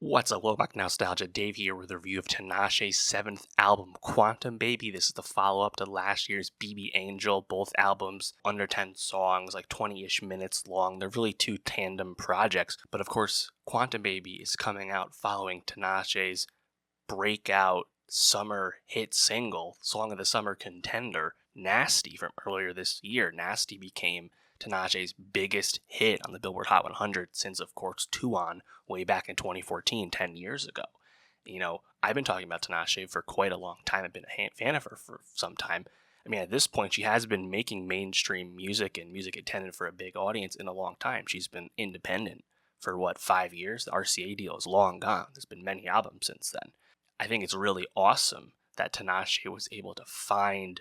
What's up, welcome back to Nowstalgia. Dave here with a review of Tinashe's 7th album, Quantum Baby. This is the follow-up to last year's BB Angel. Both albums under 10 songs, like 20-ish minutes long. They're really two tandem projects. But of course, Quantum Baby is coming out following Tinashe's breakout summer hit single, Song of the Summer contender, Nasty, from earlier this year. Nasty became Tinashe's biggest hit on the Billboard Hot 100 since, of course, Tuon way back in 2014, 10 years ago. You know, I've been talking about Tinashe for quite a long time. I've been a fan of her for some time. I mean, at this point, she has been making mainstream music and music intended for a big audience in a long time. She's been independent for, 5 years? The RCA deal is long gone. There's been many albums since then. I think it's really awesome that Tinashe was able to find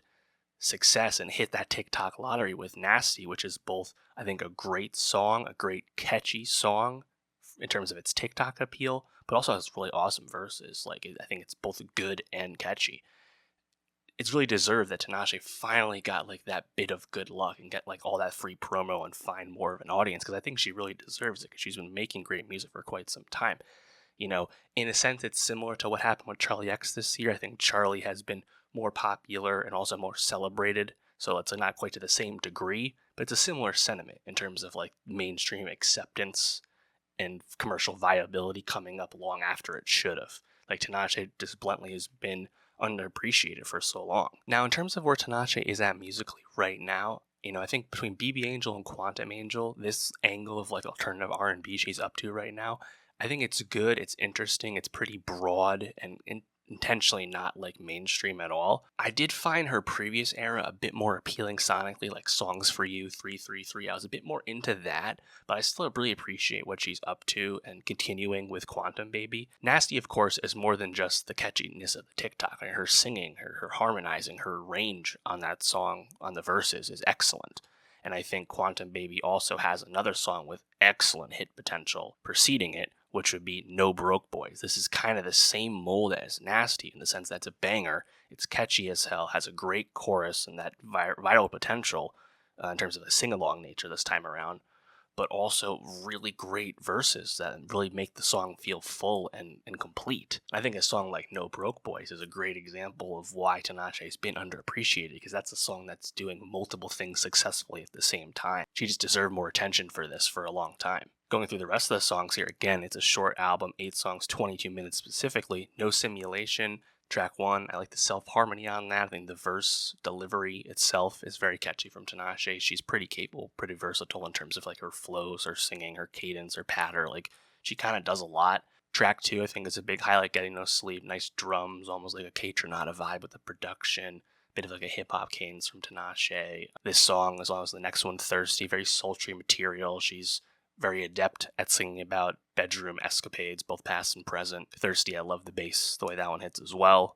success and hit that TikTok lottery with Nasty, which is both, I think, a great song, a great catchy song in terms of its TikTok appeal, but also has really awesome verses. I think it's both good and catchy. It's really deserved that Tinashe finally got that bit of good luck and get all that free promo and find more of an audience, because I think she really deserves it, because she's been making great music for quite some time. You know, in a sense, it's similar to what happened with Charlie X this year. I think Charlie has been more popular and also more celebrated, so it's not quite to the same degree, but it's a similar sentiment in terms of mainstream acceptance and commercial viability coming up long after it should have. Tinashe just bluntly has been underappreciated for so long. Now, in terms of where Tinashe is at musically right now, I think between BB Angel and Quantum Angel, this angle of alternative R&B she's up to right now, I think it's good, it's interesting, it's pretty broad, and intentionally not mainstream at all. I did find her previous era a bit more appealing sonically, like Songs for You, 333. I was a bit more into that, but I still really appreciate what she's up to and continuing with Quantum Baby. Nasty, of course, is more than just the catchiness of the TikTok. Her singing, her harmonizing, her range on that song, on the verses, is excellent. And I think Quantum Baby also has another song with excellent hit potential preceding it, which would be No Broke Boys. This is kind of the same mold as Nasty in the sense that it's a banger, it's catchy as hell, has a great chorus and that viral potential in terms of a sing-along nature this time around, but also really great verses that really make the song feel full and complete. I think a song like No Broke Boys is a great example of why Tinashe has been underappreciated, because that's a song that's doing multiple things successfully at the same time. She just deserved more attention for this for a long time. Going through the rest of the songs here, again, it's a short album, 8 songs, 22 minutes specifically, no simulation. Track 1, I like the self-harmony on that. I think the verse delivery itself is very catchy from Tinashe. She's pretty capable, pretty versatile in terms of her flows, her singing, her cadence, her patter. She kind of does a lot. Track 2, I think, is a big highlight, Getting No Sleep. Nice drums, almost like a K-Tronada vibe with the production. Bit of a hip-hop cadence from Tinashe. This song, as well as the next one, Thirsty, very sultry material. She's very adept at singing about bedroom escapades, both past and present. Thirsty, I love the bass, the way that one hits as well.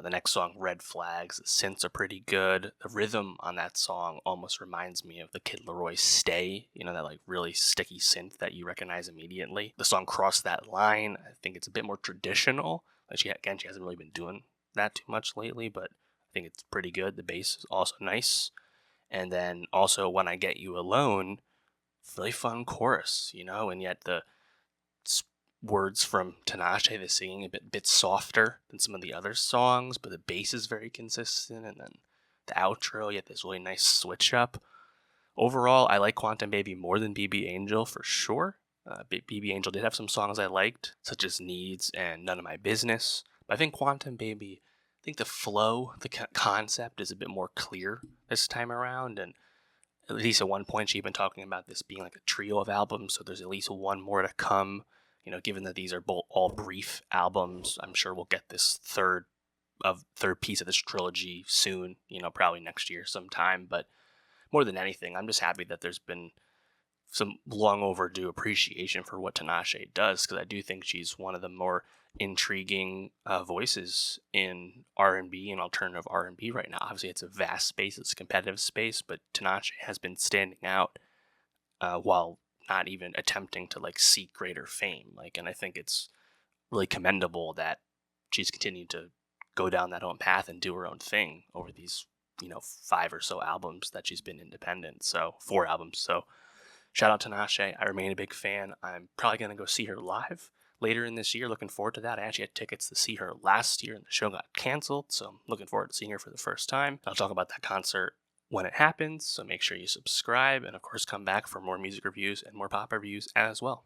The next song, Red Flags, the synths are pretty good. The rhythm on that song almost reminds me of the Kid Laroi Stay, that really sticky synth that you recognize immediately. The song Cross That Line, I think it's a bit more traditional. She hasn't really been doing that too much lately, but I think it's pretty good. The bass is also nice. And then also When I Get You Alone, really fun chorus, and yet the words from Tinashe, the singing a bit softer than some of the other songs, but the bass is very consistent, and then the outro, yet this really nice switch up. Overall, I like Quantum Baby more than BB Angel for sure. BB Angel did have some songs I liked, such as Needs and None of My Business, but I think Quantum Baby, I think the flow, the concept is a bit more clear this time around, and at least at one point she'd been talking about this being a trio of albums, so there's at least one more to come. Given that these are all brief albums, I'm sure we'll get this third piece of this trilogy soon, probably next year sometime. But more than anything, I'm just happy that there's been some long overdue appreciation for what Tinashe does, because I do think she's one of the more intriguing voices in R&B and alternative R&B right now. Obviously, it's a vast space, it's a competitive space, but Tinashe has been standing out while not even attempting to seek greater fame. And I think it's really commendable that she's continued to go down that own path and do her own thing over these 5 or so albums that she's been independent. So 4 albums. So shout out to Tinashe. I remain a big fan. I'm probably going to go see her live later in this year. Looking forward to that. I actually had tickets to see her last year and the show got canceled, so I'm looking forward to seeing her for the first time. I'll talk about that concert when it happens, so make sure you subscribe and of course come back for more music reviews and more pop reviews as well.